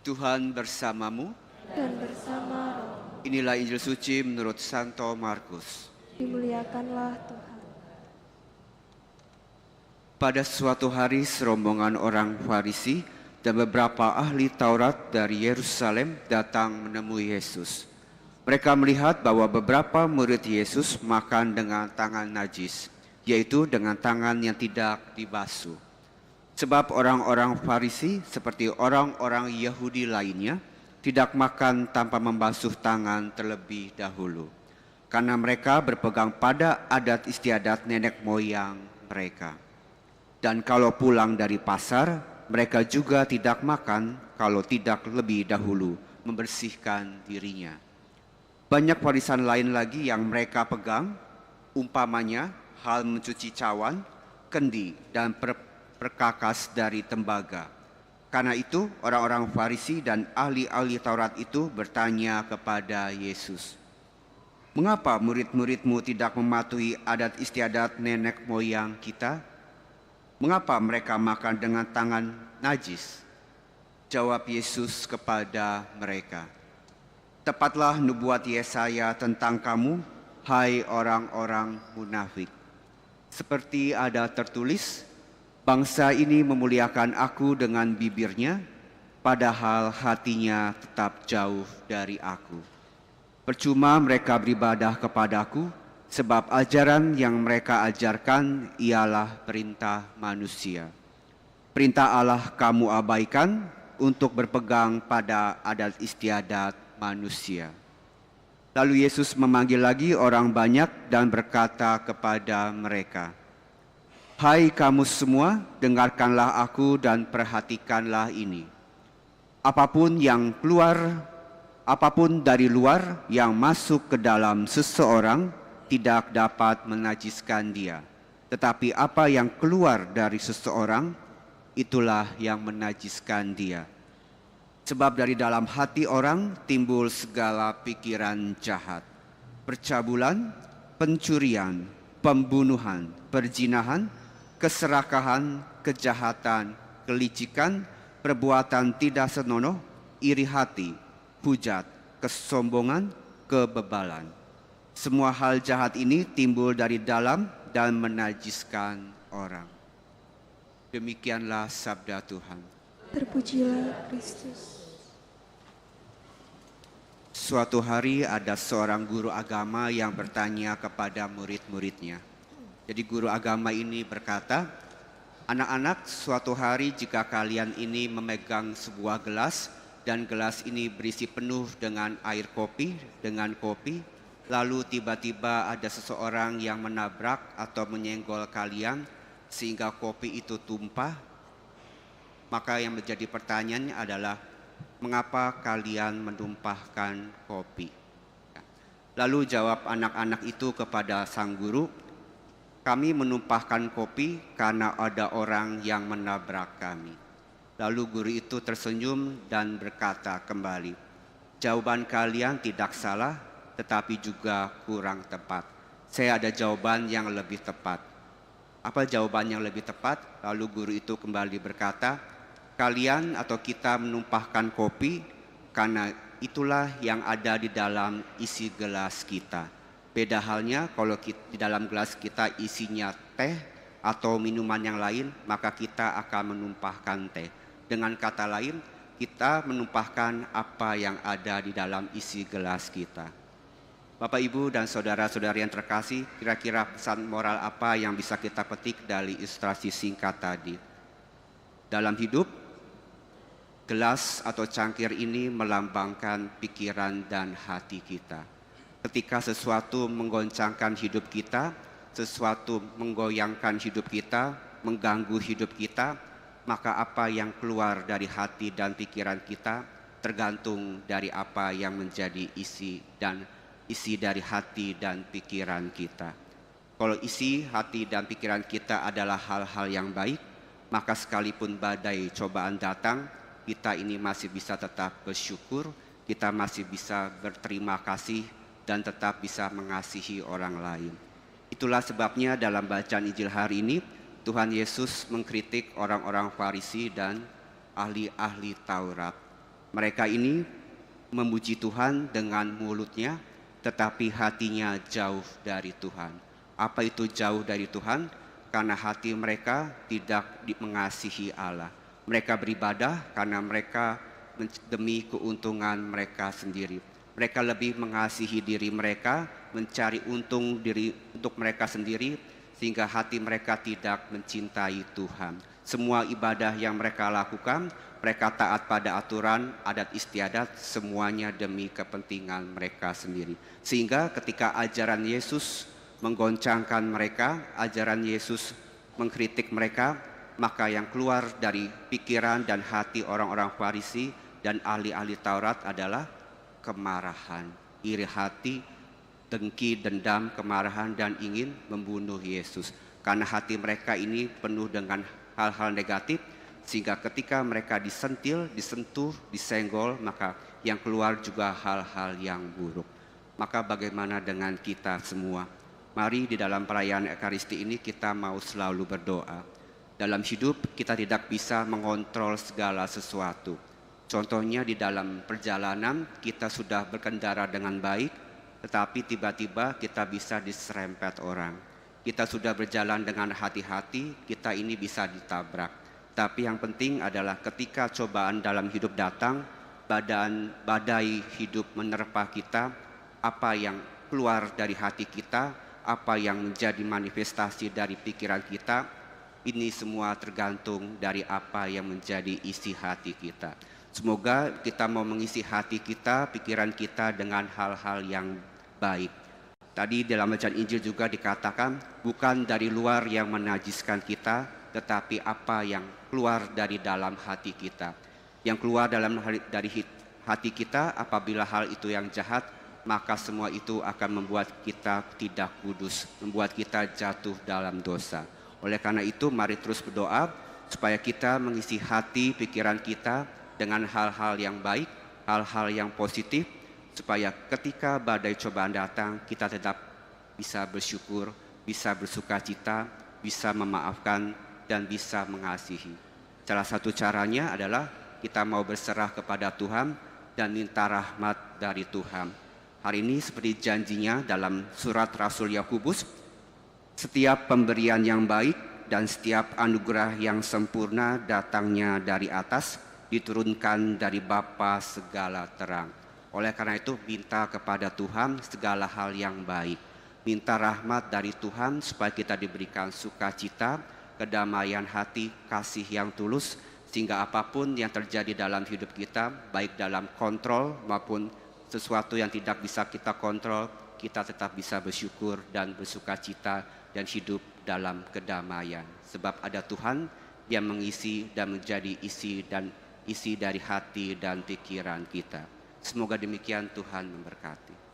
Tuhan bersamamu. Dan bersama roh. Inilah Injil suci menurut Santo Markus. Dimuliakanlah Tuhan. Pada suatu hari serombongan orang Farisi dan beberapa ahli Taurat dari Yerusalem datang menemui Yesus. Mereka melihat bahwa beberapa murid Yesus makan dengan tangan najis, yaitu dengan tangan yang tidak dibasuh. Sebab orang-orang Farisi seperti orang-orang Yahudi lainnya tidak makan tanpa membasuh tangan terlebih dahulu, karena mereka berpegang pada adat istiadat nenek moyang mereka. Dan kalau pulang dari pasar, mereka juga tidak makan kalau tidak lebih dahulu membersihkan dirinya. Banyak warisan lain lagi yang mereka pegang, umpamanya hal mencuci cawan, kendi, dan perkakas dari tembaga. Karena itu orang-orang Farisi dan ahli-ahli Taurat itu bertanya kepada Yesus, "Mengapa murid-muridmu tidak mematuhi adat istiadat nenek moyang kita? Mengapa mereka makan dengan tangan najis?" Jawab Yesus kepada mereka, "Tepatlah nubuat Yesaya tentang kamu, hai orang-orang munafik. Seperti ada tertulis, bangsa ini memuliakan aku dengan bibirnya, padahal hatinya tetap jauh dari aku. Percuma mereka beribadah kepadaku, sebab ajaran yang mereka ajarkan ialah perintah manusia. Perintah Allah kamu abaikan untuk berpegang pada adat istiadat manusia." Lalu Yesus memanggil lagi orang banyak dan berkata kepada mereka, "Hai kamu semua, dengarkanlah aku dan perhatikanlah ini. Apapun dari luar yang masuk ke dalam seseorang tidak dapat menajiskan dia. Tetapi apa yang keluar dari seseorang, itulah yang menajiskan dia. Sebab dari dalam hati orang timbul segala pikiran jahat, percabulan, pencurian, pembunuhan, perzinahan, keserakahan, kejahatan, kelicikan, perbuatan tidak senonoh, iri hati, hujat, kesombongan, kebebalan. Semua hal jahat ini timbul dari dalam dan menajiskan orang." Demikianlah sabda Tuhan. Terpujilah Kristus. Suatu hari ada seorang guru agama yang bertanya kepada murid-muridnya. Jadi guru agama ini berkata, "Anak-anak, suatu hari jika kalian ini memegang sebuah gelas dan gelas ini berisi penuh dengan air kopi, lalu tiba-tiba ada seseorang yang menabrak atau menyenggol kalian sehingga kopi itu tumpah, maka yang menjadi pertanyaannya adalah, mengapa kalian menumpahkan kopi?" Lalu jawab anak-anak itu kepada sang guru, "Kami menumpahkan kopi karena ada orang yang menabrak kami." Lalu guru itu tersenyum dan berkata kembali, "Jawaban kalian tidak salah, tetapi juga kurang tepat. Saya ada jawaban yang lebih tepat." Apa jawaban yang lebih tepat? Lalu guru itu kembali berkata, "Kalian atau kita menumpahkan kopi karena itulah yang ada di dalam isi gelas kita. Beda halnya kalau di dalam gelas kita isinya teh atau minuman yang lain, maka kita akan menumpahkan teh. Dengan kata lain, kita menumpahkan apa yang ada di dalam isi gelas kita." Bapak, Ibu, dan saudara-saudari yang terkasih, kira-kira pesan moral apa yang bisa kita petik dari ilustrasi singkat tadi? Dalam hidup, gelas atau cangkir ini melambangkan pikiran dan hati kita. Ketika sesuatu menggoncangkan hidup kita, sesuatu menggoyangkan hidup kita, mengganggu hidup kita, maka apa yang keluar dari hati dan pikiran kita tergantung dari apa yang menjadi isi dari hati dan pikiran kita. Kalau isi hati dan pikiran kita adalah hal-hal yang baik, maka sekalipun badai cobaan datang, kita ini masih bisa tetap bersyukur, kita masih bisa berterima kasih, dan tetap bisa mengasihi orang lain. Itulah sebabnya dalam bacaan Injil hari ini, Tuhan Yesus mengkritik orang-orang Farisi dan ahli-ahli Taurat. Mereka ini memuji Tuhan dengan mulutnya, tetapi hatinya jauh dari Tuhan. Apa itu jauh dari Tuhan? Karena hati mereka tidak mengasihi Allah. Mereka beribadah karena mereka demi keuntungan mereka sendiri. Mereka lebih mengasihi diri mereka, mencari untung diri untuk mereka sendiri, sehingga hati mereka tidak mencintai Tuhan. Semua ibadah yang mereka lakukan, mereka taat pada aturan, adat istiadat, semuanya demi kepentingan mereka sendiri. Sehingga ketika ajaran Yesus menggoncangkan mereka, ajaran Yesus mengkritik mereka, maka yang keluar dari pikiran dan hati orang-orang Farisi dan ahli-ahli Taurat adalah kemarahan, iri hati, dengki, dendam, kemarahan, dan ingin membunuh Yesus. Karena hati mereka ini penuh dengan hal-hal negatif, sehingga ketika mereka disentil, disentuh, disenggol, maka yang keluar juga hal-hal yang buruk. Maka bagaimana dengan kita semua? Mari di dalam perayaan Ekaristi ini kita mau selalu berdoa. Dalam hidup kita tidak bisa mengontrol segala sesuatu. Contohnya di dalam perjalanan kita sudah berkendara dengan baik, tetapi tiba-tiba kita bisa diserempet orang. Kita sudah berjalan dengan hati-hati, kita ini bisa ditabrak. Tapi yang penting adalah ketika cobaan dalam hidup datang, badai hidup menerpa kita, apa yang keluar dari hati kita, apa yang menjadi manifestasi dari pikiran kita, ini semua tergantung dari apa yang menjadi isi hati kita. Semoga kita mau mengisi hati kita, pikiran kita dengan hal-hal yang baik. Tadi dalam bacaan Injil juga dikatakan, bukan dari luar yang menajiskan kita, tetapi apa yang keluar dari dalam hati kita. Yang keluar dari hati kita, apabila hal itu yang jahat, maka semua itu akan membuat kita tidak kudus, membuat kita jatuh dalam dosa. Oleh karena itu, mari terus berdoa supaya kita mengisi hati, pikiran kita dengan hal-hal yang baik, hal-hal yang positif, supaya ketika badai cobaan datang, kita tetap bisa bersyukur, bisa bersuka cita, bisa memaafkan, dan bisa mengasihi. Salah satu caranya adalah kita mau berserah kepada Tuhan dan minta rahmat dari Tuhan. Hari ini seperti janjinya dalam surat Rasul Yakobus, setiap pemberian yang baik dan setiap anugerah yang sempurna datangnya dari atas, diturunkan dari Bapa segala terang. Oleh karena itu minta kepada Tuhan segala hal yang baik. Minta rahmat dari Tuhan supaya kita diberikan sukacita, kedamaian hati, kasih yang tulus, sehingga apapun yang terjadi dalam hidup kita, baik dalam kontrol maupun sesuatu yang tidak bisa kita kontrol, kita tetap bisa bersyukur dan bersukacita dan hidup dalam kedamaian. Sebab ada Tuhan yang mengisi dan menjadi isi dari hati dan pikiran kita. Semoga demikian, Tuhan memberkati.